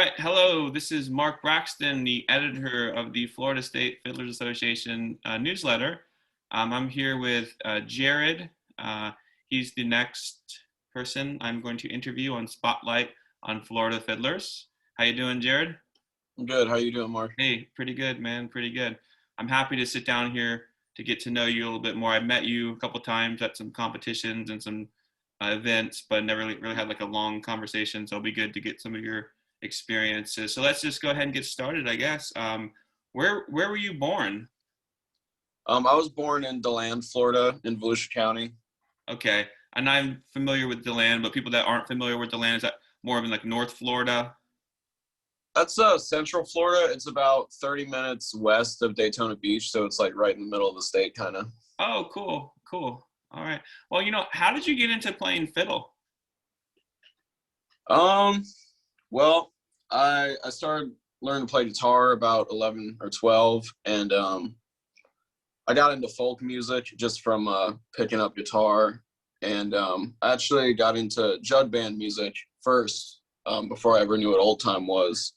Right, hello, this is Mark Braxton, the editor of the Florida State Fiddlers Association newsletter. I'm here with Jarrod. Uh, he's the next person I'm going to interview on Spotlight on Florida Fiddlers. How you doing, Jarrod? I'm good. How you doing, Mark? Hey, pretty good, man, pretty good. I'm happy to sit down here to get to know you a little bit more. I met you a couple times at some competitions and some events, but never really had like a long conversation. So it'll be good to get some of your experiences. So let's just go ahead and get started, I guess. Where were you born? I was born in DeLand, Florida, in Volusia County. Okay, and I'm familiar with DeLand, but people that aren't familiar with DeLand, is that more of in like North Florida? That's Central Florida. It's about 30 minutes west of Daytona Beach, so it's like right in the middle of the state, kind of. Oh, cool, cool. All right. Well, how did you get into playing fiddle? Um, well, I started learning to play guitar about 11 or 12, and I got into folk music just from picking up guitar, and I actually got into jug band music first before I ever knew what old time was.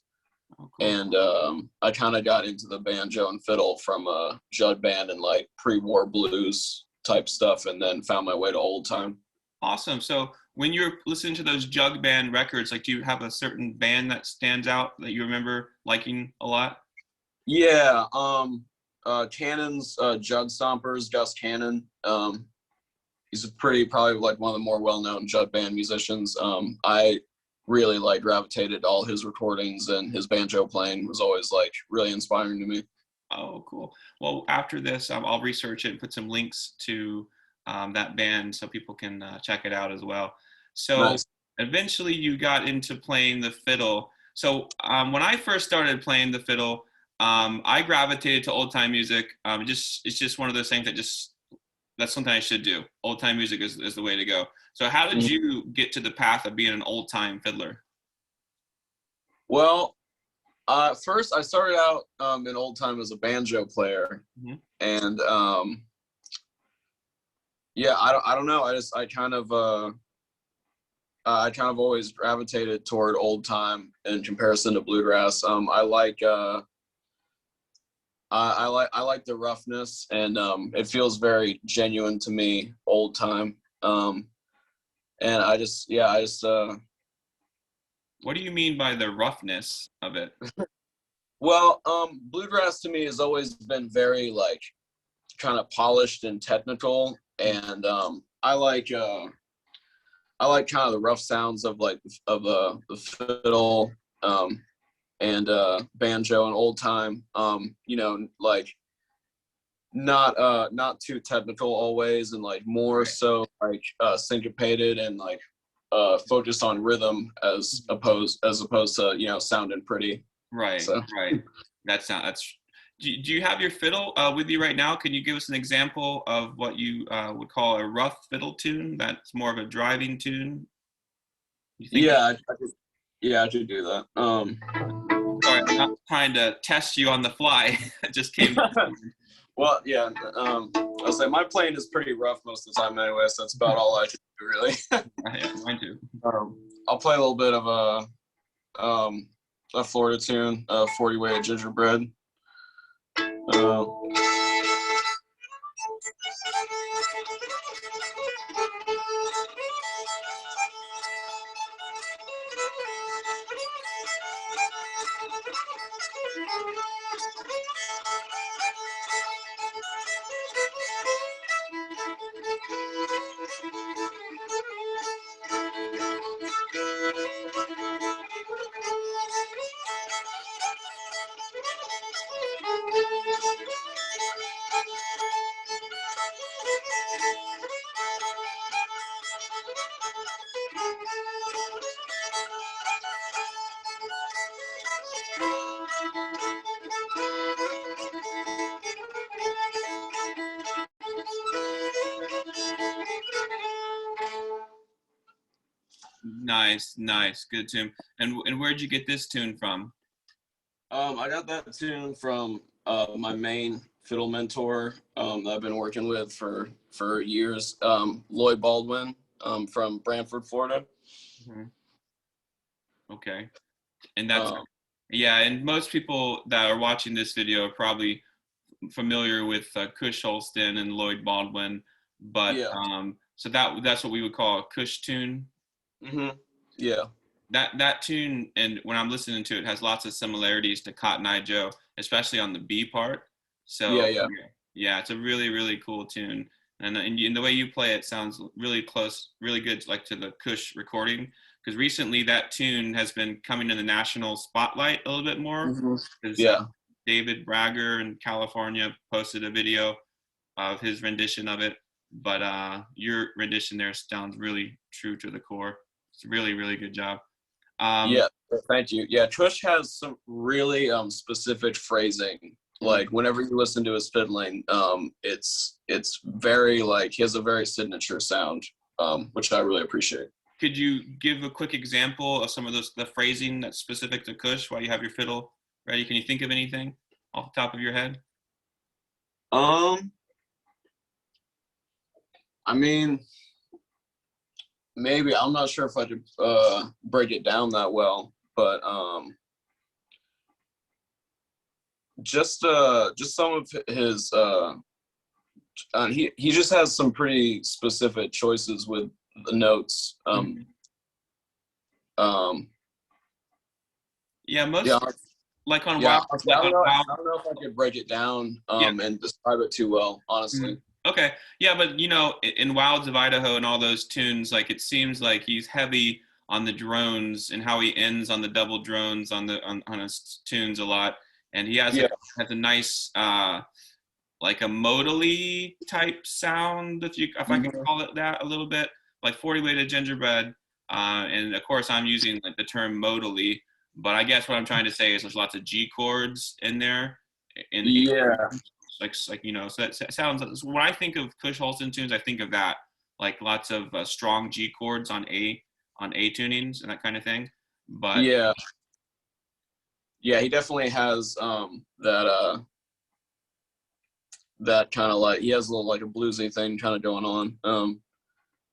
Oh, cool. And I kind of got into the banjo and fiddle from jug band and like pre-war blues type stuff, and then found my way to old time. Awesome. So when you're listening to those jug band records, like do you have a certain band that stands out that you remember liking a lot? Yeah, Cannon's Jug Stompers, Gus Cannon. He's probably like one of the more well-known jug band musicians. I really like gravitated to all his recordings, and his banjo playing was always like really inspiring to me. Oh, cool. Well, after this, I'll research it and put some links to that band so people can check it out as well. So Nice. eventually you got into playing the fiddle. So when I first started playing the fiddle, I gravitated to old time music. It's just one of those things that's something I should do. Old time music is the way to go. So how did Mhm. you get to the path of being an old time fiddler? Well, first I started out in old time as a banjo player, Mhm. and yeah, I don't know. I kind of always gravitated toward old time in comparison to bluegrass. I like the roughness, and it feels very genuine to me, old time. And I just What do you mean by the roughness of it? well, bluegrass to me has always been very like kind of polished and technical, and I like kind of the rough sounds of like the fiddle, and banjo and old time. Like not too technical always, and like more Right. so like syncopated and like focused on rhythm as opposed to sounding pretty. Right, So right. That's. Do you have your fiddle with you right now? Can you give us an example of what you would call a rough fiddle tune? That's more of a driving tune. You think of? yeah, I could do that. Sorry, I'm not trying to test you on the fly. It just came. Well, yeah. I'll say my playing is pretty rough most of the time anyway, so that's about all I can do really. Yeah, mine too. I'll play a little bit of a Florida tune, 40 Way of Gingerbread. Uh, Nice, nice, good tune. And where'd you get this tune from? I got that tune from my main fiddle mentor that I've been working with for years, Lloyd Baldwin from Brantford, Florida. Mhm. Okay. And that's Um, yeah. And most people that are watching this video are probably familiar with Cush Holston and Lloyd Baldwin, but yeah. so that's what we would call a Cush tune. Yeah. That tune, and when I'm listening to it, has lots of similarities to Cotton Eye Joe, especially on the B part. So Yeah. Yeah. yeah, it's a really really cool tune, and the way you play it sounds really close, really good, like to the Cush recording. Because recently that tune has been coming in the national spotlight a little bit more. hmm Because Yeah. David Bragger in California posted a video of his rendition of it, but your rendition there sounds really true to the core. It's a really really good job. Um, Yeah. Thank you. Yeah. Kush has some really specific phrasing. Like whenever you listen to his fiddling, it's very like he has a very signature sound, which I really appreciate. could you give a quick example of some of the phrasing that's specific to Kush while you have your fiddle ready? Can you think of anything off the top of your head? Um, I mean, maybe I'm not sure if I could break it down that well, but just some of his he just has some pretty specific choices with the notes. Um, Yeah, yeah, like on yeah. Wild, like on Wild. I don't know if I could break it down Yeah. and describe it too well, Mhm. honestly. Okay. Yeah, but in Wilds of Idaho and all those tunes, like it seems like he's heavy on the drones and how he ends on the double drones on his tunes a lot, and he Yeah. has a nice like a modally type sound, if I could Mhm. call it that a little bit, like 40 Weighted Gingerbread. And of course, I'm using like the term modally, but I guess what I'm trying to say is there's lots of G chords in there. In Yeah. so that sounds. When I think of Kush Holston tunes, I think of that, like lots of strong G chords on A tunings and that kind of thing. But Yeah. Yeah. He definitely has that kind of like he has a little like a bluesy thing kind of going on.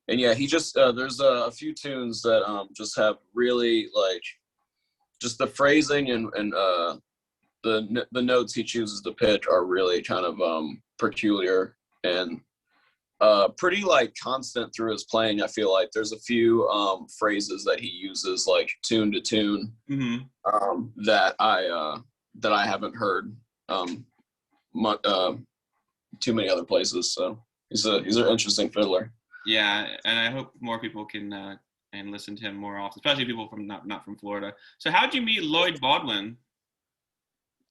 And yeah, he just there's a few tunes that just have really like just the phrasing and the notes he chooses to pick are really kind of peculiar and pretty like constant through his playing. I feel like there's a few phrases that he uses like tune to tune that I haven't heard much, too many other places. So he's an interesting fiddler. yeah, and I hope more people can and listen to him more often, especially people from not from Florida. So how'd you meet Lloyd Baldwin?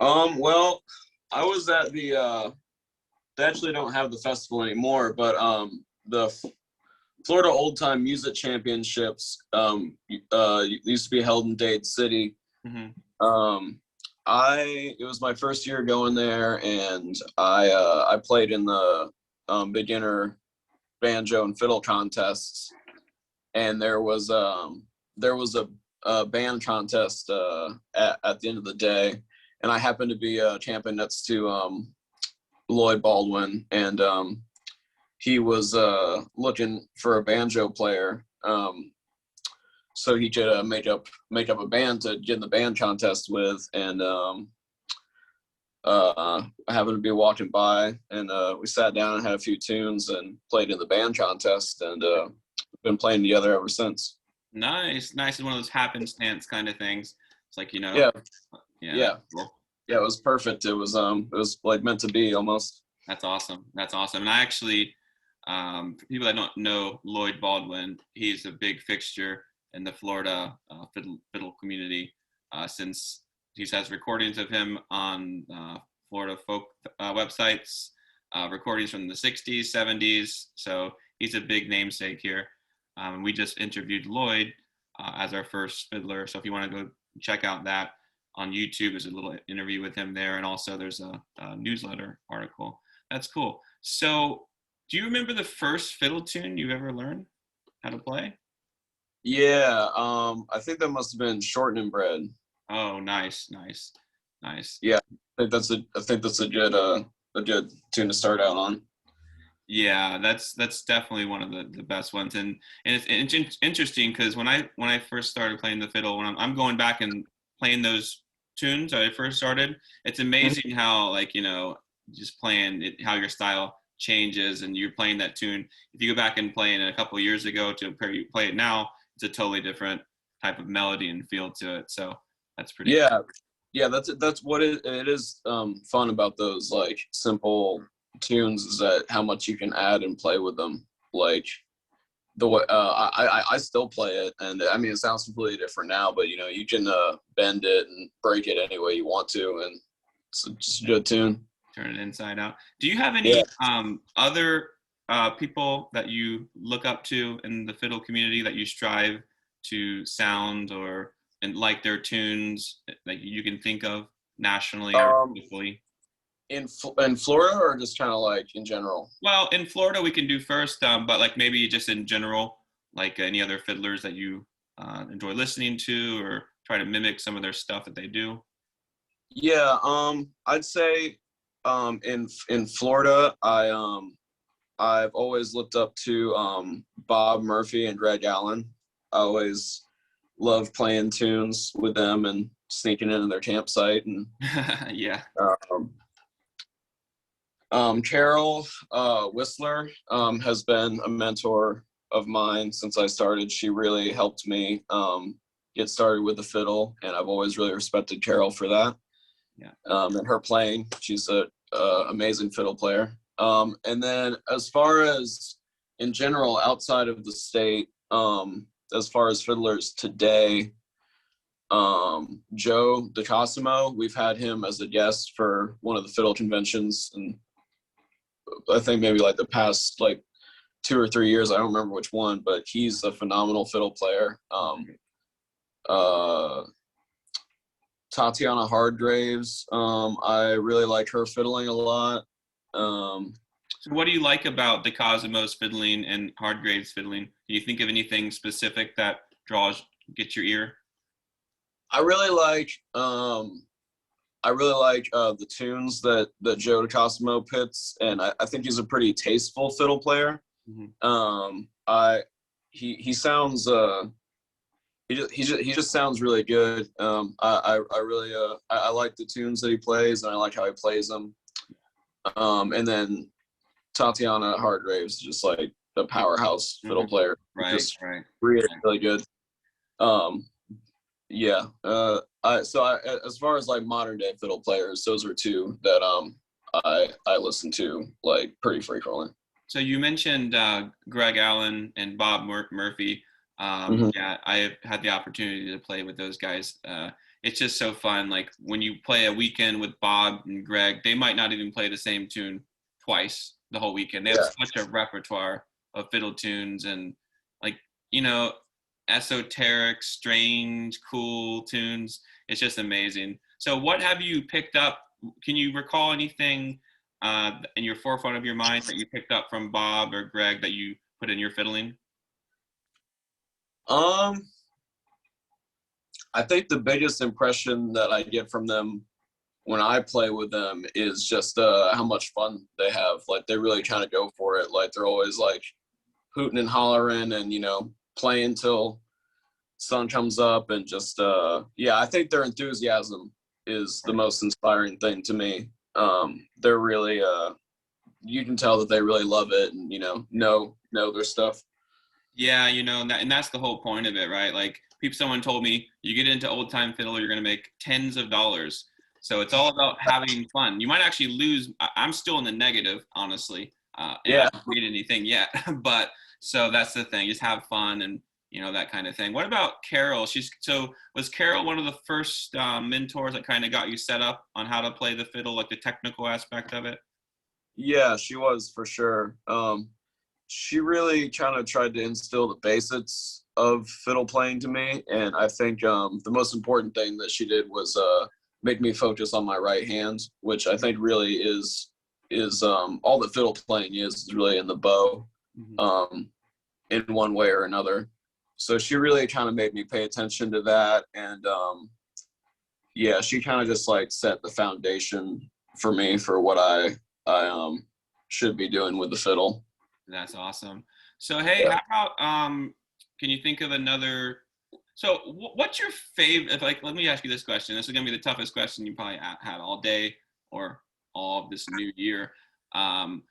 Well, I was at they actually don't have the festival anymore, but the Florida Old Time Music Championships used to be held in Dade City. Mm-hmm. It was my first year going there, and I played in the beginner banjo and fiddle contests, and there was a band contest at the end of the day, and I happened to be camping next to Lloyd Baldwin, and he was looking for a banjo player, so he could make up a band to get in the band contest with, and I happened to be walking by, and we sat down and had a few tunes and played in the band contest, and been playing together ever since. Nice. It's one of those happenstance kind of things. It's like Yeah, yeah, yeah, that's cool. yeah. It was perfect. It was like meant to be almost. That's awesome. That's awesome. And I actually, for people that don't know Lloyd Baldwin, he's a big fixture in the Florida fiddle community since he has recordings of him on Florida folk websites, recordings from the 60s, 70s. So he's a big namesake here. We just interviewed Lloyd as our first fiddler. So if you want to go check out that on YouTube, there's a little interview with him there. And also there's a newsletter article. That's cool. So do you remember the first fiddle tune you ever learned how to play? Yeah, I think that must have been Shortening Bread. Oh, nice. Yeah, I think that's a good tune to start out on. Yeah, that's definitely one of the best ones, and it's interesting because when I first started playing the fiddle, when I'm going back and playing those tunes that I first started, it's amazing how, like, just playing it, how your style changes, and you're playing that tune. If you go back and play it a couple of years ago to play it now, it's a totally different type of melody and feel to it. So that's pretty cool. Yeah, that's what it is. Fun about those like simple tunes is that how much you can add and play with them. Like the way I still play it, and I mean it sounds completely different now, but you can bend it and break it any way you want to, and it's just a good tune. Turn it inside out. Do you have any other people that you look up to in the fiddle community that you strive to sound or and like their tunes that you can think of nationally or locally? In Florida, or just kind of like in general? Well, in Florida we can do first, but like maybe just in general, like any other fiddlers that you enjoy listening to or try to mimic some of their stuff that they do. Yeah, I'd say in Florida, I've always looked up to Bob Murphy and Greg Allen. I always love playing tunes with them and sneaking into their campsite. And yeah. Carol Whistler has been a mentor of mine since I started. She really helped me get started with the fiddle, and I've always really respected Carol for that. Yeah. And her playing, she's a amazing fiddle player. And then as far as in general outside of the state, as far as fiddlers today, Joe Decassimo, we've had him as a guest for one of the fiddle conventions, and I think maybe like the past like 2 or 3 years, I don't remember which one, but he's a phenomenal fiddle player. Tatiana Hardgraves, I really like her fiddling a lot. So what do you like about Decassimo's fiddling and Hardgrave's fiddling? Do you think of anything specific that gets your ear? I really like the tunes that Joe Decassimo pits, and I think he's a pretty tasteful fiddle player. Mm-hmm. He sounds he just sounds really good. I really I like the tunes that he plays, and I like how he plays them. And then Tatiana Hardgraves is just like a powerhouse fiddle player. Right, just right. Really good. Yeah. As far as like modern day fiddle players, those are two that I listen to like pretty frequently. So you mentioned Greg Allen and Bob Murphy. Yeah, I have had the opportunity to play with those guys. It's just so fun. Like when you play a weekend with Bob and Greg, they might not even play the same tune twice the whole weekend. They have such a repertoire of fiddle tunes and like, esoteric, strange, cool tunes. It's just amazing. So what have you picked up? Can you recall anything in your forefront of your mind that you picked up from Bob or Greg that you put in your fiddling? I think the biggest impression that I get from them when I play with them is just how much fun they have. Like they really kind of go for it. Like they're always like hooting and hollering and playing till sun comes up, and just I think their enthusiasm is the most inspiring thing to me. They're really you can tell that they really love it and know their stuff. Yeah, and that's the whole point of it, right? Like someone told me, you get into old time fiddle, you're going to make tens of dollars. So it's all about having fun. You might actually lose. I'm still in the negative, honestly. And I haven't made anything yet, but so that's the thing. Just have fun and that kind of thing. What about Carol? Was Carol one of the first mentors that kind of got you set up on how to play the fiddle, like the technical aspect of it? Yeah, she was for sure. She really kind of tried to instill the basics of fiddle playing to me, and I think the most important thing that she did was make me focus on my right hand, which I think really is all that fiddle playing is really in the bow, in one way or another. So she really kind of made me pay attention to that, and she kind of just like set the foundation for me for what I should be doing with the fiddle. That's awesome. So hey, how about can you think of another So what's your favorite, like, let me ask you this question. This is going to be the toughest question you probably had all day or all of this new year. Um,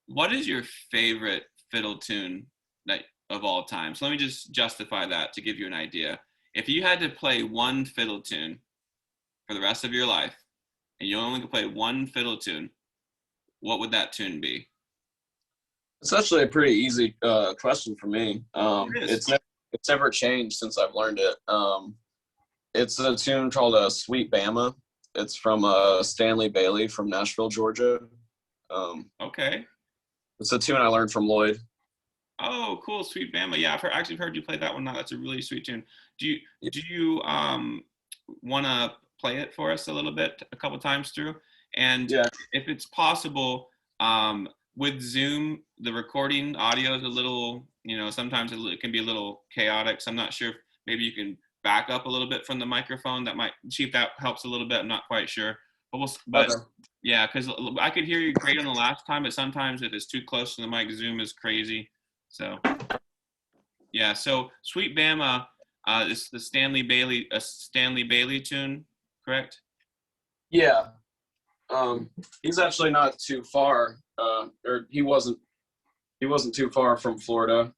what is your favorite fiddle tune that of all time? So let me just justify that to give you an idea. If you had to play one fiddle tune for the rest of your life and you only could play one fiddle tune, what would that tune be? It's actually a pretty easy question for me. It is. It's never changed since I've learned it. It's a tune called "Sweet Bama." It's from Stanley Bailey from Nashville, Georgia. Okay. It's a tune I learned from Lloyd. Oh, cool, Sweet Bama. Yeah, actually heard you play that one now. That's a really sweet tune. Do you want to play it for us a little bit, a couple times through? And Yeah. if it's possible, with Zoom, the recording audio is a little, sometimes it can be a little chaotic. So I'm not sure if maybe you can back up a little bit from the microphone. That might see if that helps a little bit. I'm not quite sure, but Okay. yeah, because I could hear you great on the last time, but sometimes if it's too close to the mic, Zoom is crazy. So yeah, so Sweet Bama is the Stanley Bailey tune, correct? Yeah. He's actually not too far, or he wasn't too far from Florida.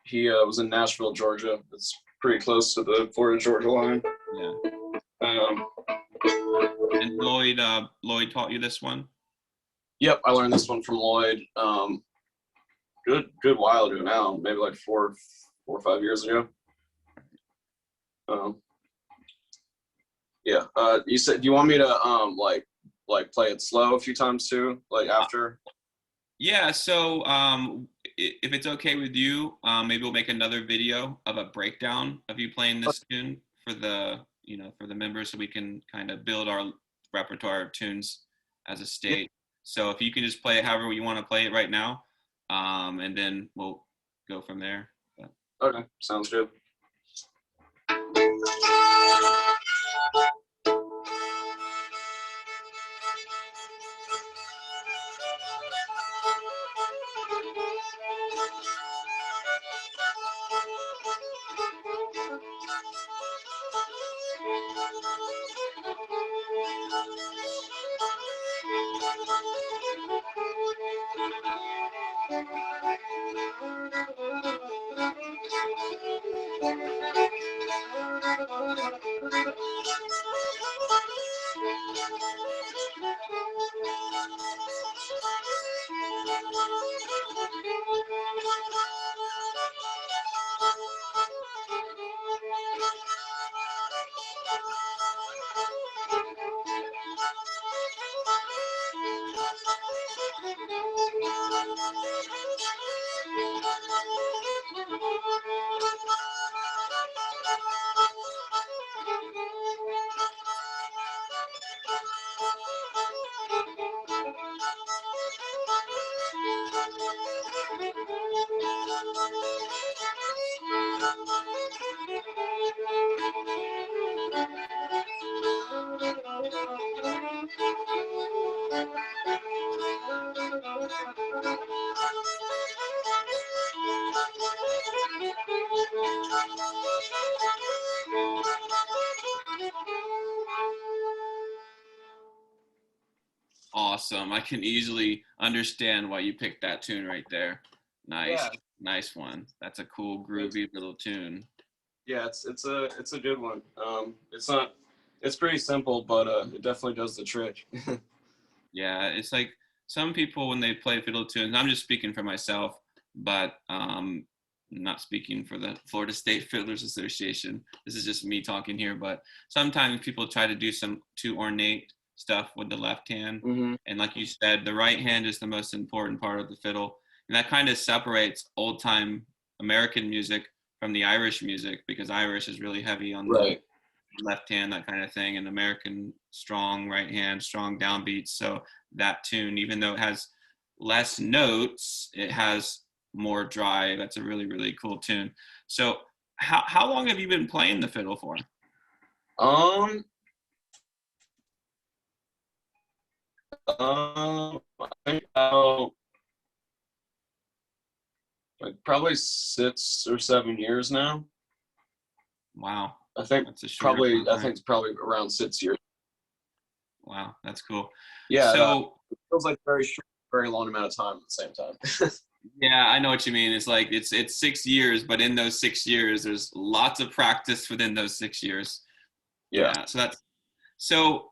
He was in Nashville, Georgia. It's pretty close to the Florida-Georgia line. Yeah. Um, And Lloyd taught you this one? Yep, I learned this one from Lloyd. Good while ago now, maybe like 4 or 5 years ago. Yeah. You said, do you want me to like play it slow a few times too, like after? Yeah. So if it's okay with you, maybe we'll make another video of a breakdown of you playing this tune for the members, so we can kind of build our repertoire of tunes as a state. So if you can just play it however you want to play it right now, and then we'll go from there. Okay, sounds good. Awesome. I can easily understand why you picked that tune right there. Nice. Yeah. Nice one. That's a cool, groovy little tune. Yeah, it's a good one. It's pretty simple, but it definitely does the trick. Yeah, it's like some people when they play fiddle tunes, I'm just speaking for myself, but not speaking for the Florida State Fiddlers Association. This is just me talking here, but sometimes people try to do some too ornate stuff with the left hand. Mm-hmm. And like you said, the right hand is the most important part of the fiddle. And that kind of separates old time American music from the Irish music, because Irish is really heavy on the left hand, that kind of thing, and American strong right hand, strong downbeats. So that tune, even though it has less notes, it has more drive. That's a really, really cool tune. So how long have you been playing the fiddle for? I think about like probably 6 or 7 years now. Wow. I think That's a short probably, amount of I time. think it's probably around 6 years. Wow, that's cool. Yeah, So it feels like very short, very long amount of time at the same time. yeah, I know what you mean. It's like it's 6 years, but in those 6 years, there's lots of practice within those 6 years. Yeah. Yeah. So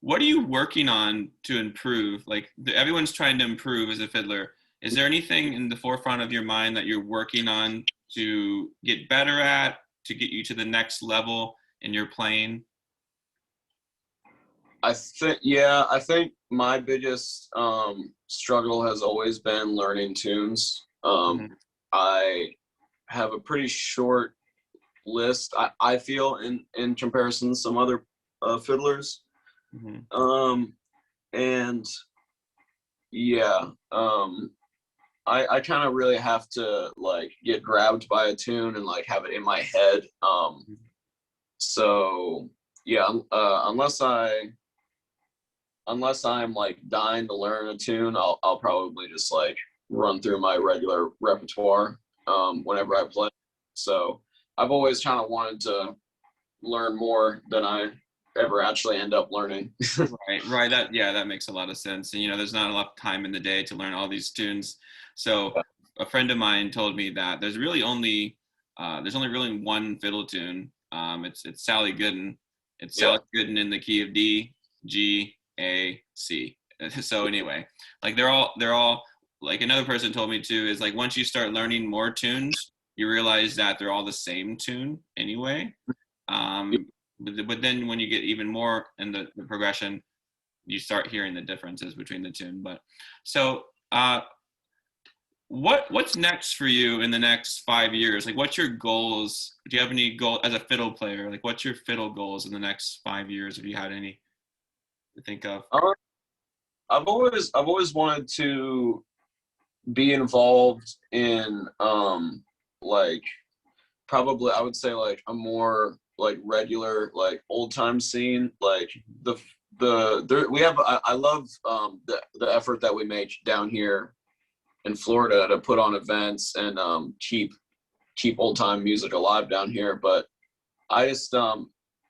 what are you working on to improve? Like everyone's trying to improve as a fiddler. Is there anything in the forefront of your mind that you're working on to get better at, to get you to the next level in your playing? I think my biggest struggle has always been learning tunes. Hmm. I have a pretty short list, I feel, in comparison to some other fiddlers. Hmm. Um, and yeah, I kind of really have to like get grabbed by a tune and like have it in my head. So yeah, unless I'm like dying to learn a tune, I'll probably just like run through my regular repertoire whenever I play. So I've always kind of wanted to learn more than I ever actually end up learning. Right. That makes a lot of sense. And there's not enough time in the day to learn all these tunes. So a friend of mine told me that there's only really one fiddle tune. It's Sally Gooden. It's Yeah. Sally Gooden in the key of D, G, A, C. So anyway, like they're all like another person told me too is like once you start learning more tunes, you realize that they're all the same tune anyway. Um, but then when you get even more in the progression, you start hearing the differences between the tune. But so what's next for you in the next 5 years? Like what's your goals? Do you have any goal as a fiddle player? Like what's your fiddle goals in the next 5 years if you had any to think of? I've always wanted to be involved in like probably I would say like a more like regular like old time scene, like we have I love the effort that we make down here in Florida to put on events and keep old time music alive down here, but I just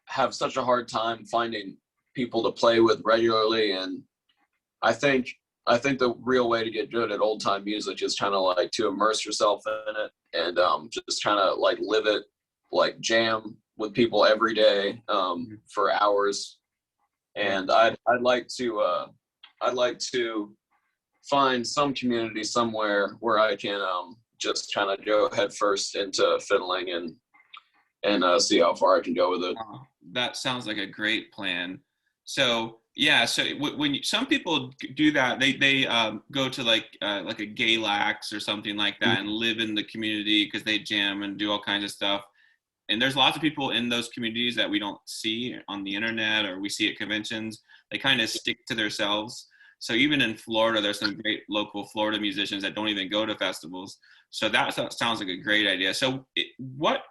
have such a hard time finding people to play with regularly. And I think the real way to get good at old time music is kind of like to immerse yourself in it and just kind of like live it, like jam with people every day for hours. And I'd like to find some community somewhere where I can just kind of go head first into fiddling and see how far I can go with it. That sounds like a great plan. So yeah, so some people do that, they go to like a gay lax or something like that and live in the community because they jam and do all kinds of stuff. And there's lots of people in those communities that we don't see on the internet or we see at conventions. They kind of stick to themselves. So even in Florida, there's some great local Florida musicians that don't even go to festivals. So that sounds like a great idea. So what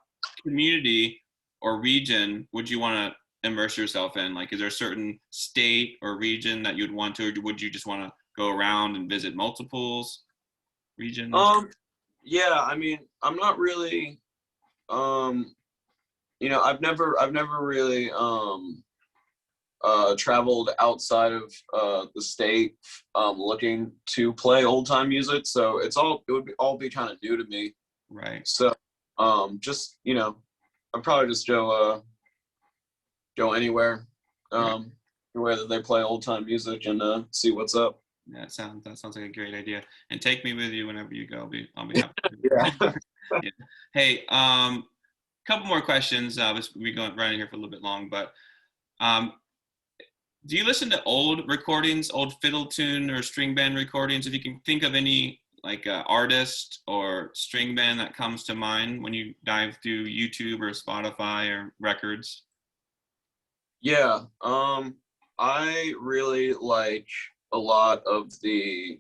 community or region would you want to immerse yourself in? Like, is there a certain state or region that you'd want to, or would you just want to go around and visit multiples regions? Yeah, I mean, I'm not really I've never really traveled outside of the state looking to play old time music, so it would all be kind of new to me. Right. So just I'd probably just go anywhere where they play old time music and see what's up. Yeah, that sounds like a great idea. And take me with you whenever you go. I'll be happy. Yeah. Yeah. Hey, couple more questions. We going running here for a little bit long, but um, do you listen to old recordings, old fiddle tune or string band recordings? If you can think of any like artist or string band that comes to mind when you dive through YouTube or Spotify or records. Yeah, I really like a lot of the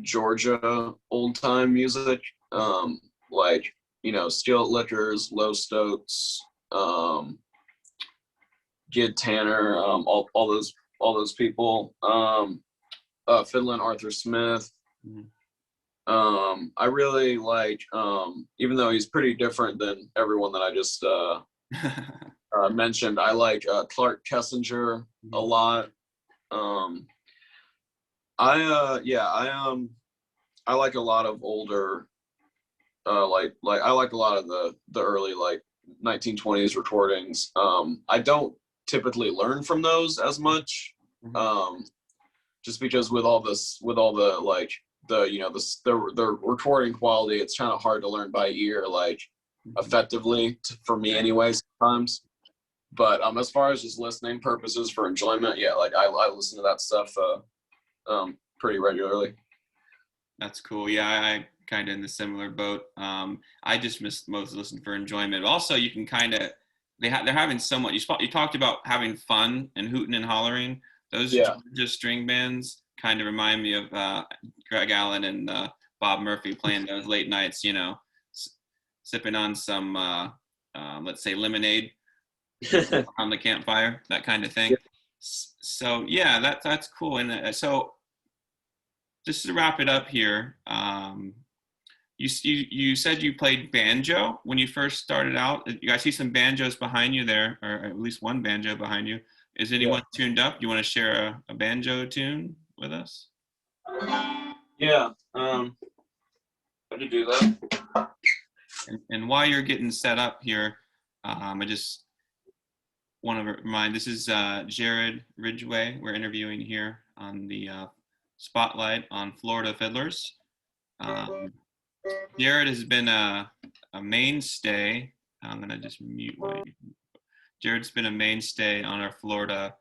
Georgia old time music, like Skillet Lickers, Low Stokes, Gid Tanner, all those people, Fiddlin' Arthur Smith. Mhm. I really like, even though he's pretty different than everyone that I just mentioned, I like Clark Kessinger a lot. I like a lot of older, like I like a lot of the early like 1920s recordings. I don't typically learn from those as much, just because with all the like the recording quality, it's kind of hard to learn by ear, like effectively for me anyway sometimes. But as far as just listening purposes for enjoyment, yeah, like I listen to that stuff pretty regularly. That's cool. Yeah, I kind of in the similar boat. I just mostly listen for enjoyment. But also, you can kind of they're having so much. You talked about having fun and hooting and hollering. Those Georgia string bands kind of remind me of Greg Allen and Bob Murphy playing those late nights. You know, sipping on some let's say lemonade on the campfire, that kind of thing. So yeah, that's cool. And so just to wrap it up here, you said you played banjo when you first started out. I see some banjos behind you there, or at least one banjo behind you. Is anyone tuned up? You want to share a banjo tune with us? Yeah, I could do that. And while you're getting set up here, I just want to remind, this is Jarrod Ridgway. We're interviewing here on the Spotlight on Florida Fiddlers. Jarrod has been a mainstay. I'm going to just mute my... Jarrod's been a mainstay on our Florida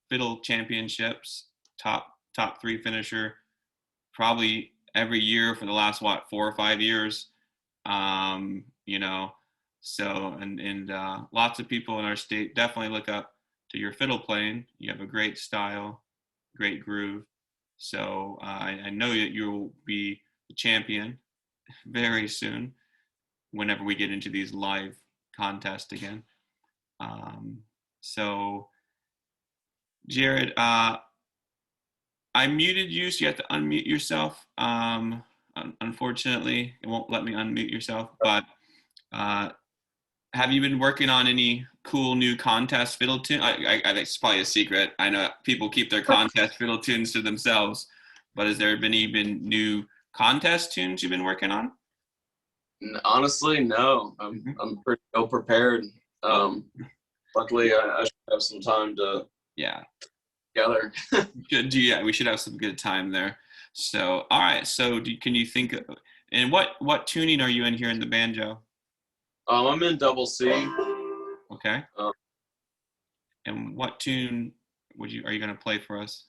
Fiddle Championships, top 3 finisher, probably every year for the last, 4 or 5 years. You know, so, and lots of people in our state definitely look up to your fiddle playing. You have a great style, great groove. So I know that you'll be the champion very soon whenever we get into these live contests again. So Jarrod, I muted you, so you have to unmute yourself. Unfortunately, it won't let me unmute yourself, but have you been working on any cool new contest fiddle tune? I think it's probably a secret. I know people keep their contest fiddle tunes to themselves, but has there been even new contest tunes you've been working on? Honestly, no. I'm pretty ill prepared. Luckily, I should have some time to together. We should have some good time there. So, all right. So, can you think of, and what tuning are you in here in the banjo? I'm in double C. Okay. And what tune are you going to play for us?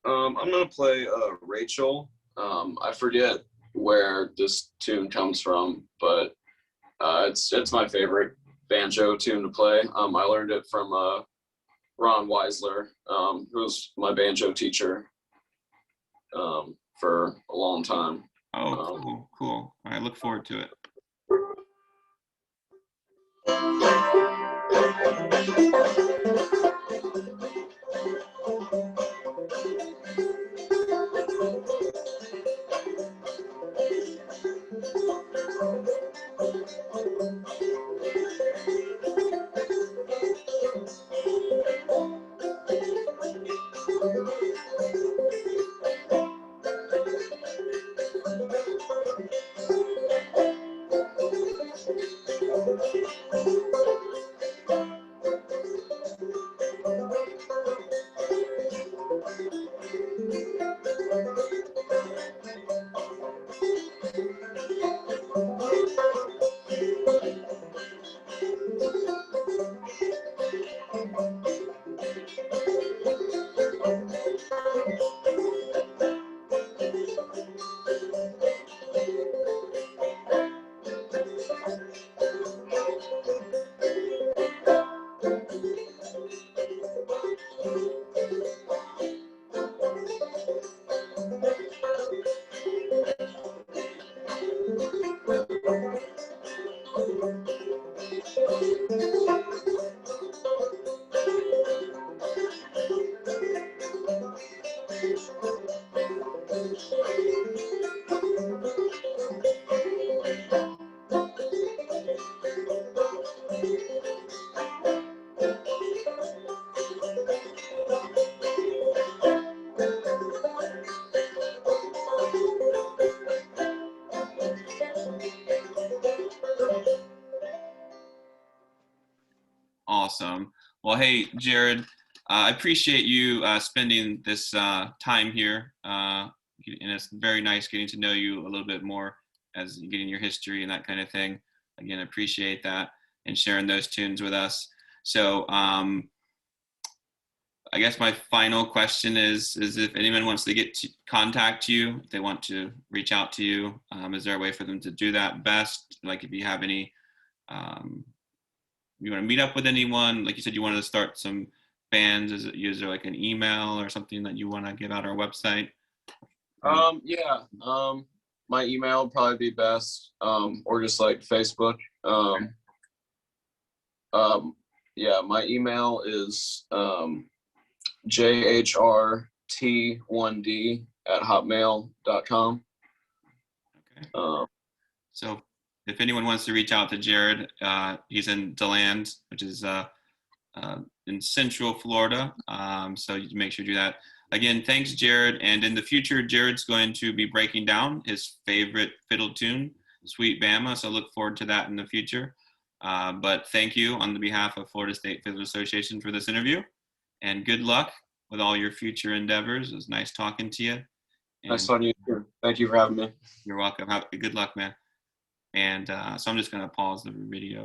I'm going to play Rachel. I forget where this tune comes from, but it's my favorite banjo tune to play. I learned it from Ron Weisler, who was my banjo teacher for a long time. Oh, cool. I look forward to it. Awesome. Well, hey, Jarrod, I appreciate you spending this time here. And it's very nice getting to know you a little bit more as getting your history and that kind of thing. Again, appreciate that and sharing those tunes with us. So I guess my final question is if anyone wants to contact you, if they want to reach out to you, is there a way for them to do that best? Like if you have any, you want to meet up with anyone, like you said, you wanted to start some bands, is there like an email or something that you want to give out our website? Yeah. My email would probably be best, or just like Facebook. Yeah, my email is jhrt1d@hotmail.com. Okay. So if anyone wants to reach out to Jarrod, he's in DeLand, which is in Central Florida. So you make sure to do that. Again, thanks, Jarrod. And in the future, Jarrod's going to be breaking down his favorite fiddle tune, Sweet Bama. So look forward to that in the future. But thank you on the behalf of Florida State Fiddle Association for this interview. And good luck with all your future endeavors. It was nice talking to you. Nice on you too. Thank you for having me. You're welcome. Good luck, man. And so I'm just going to pause the video.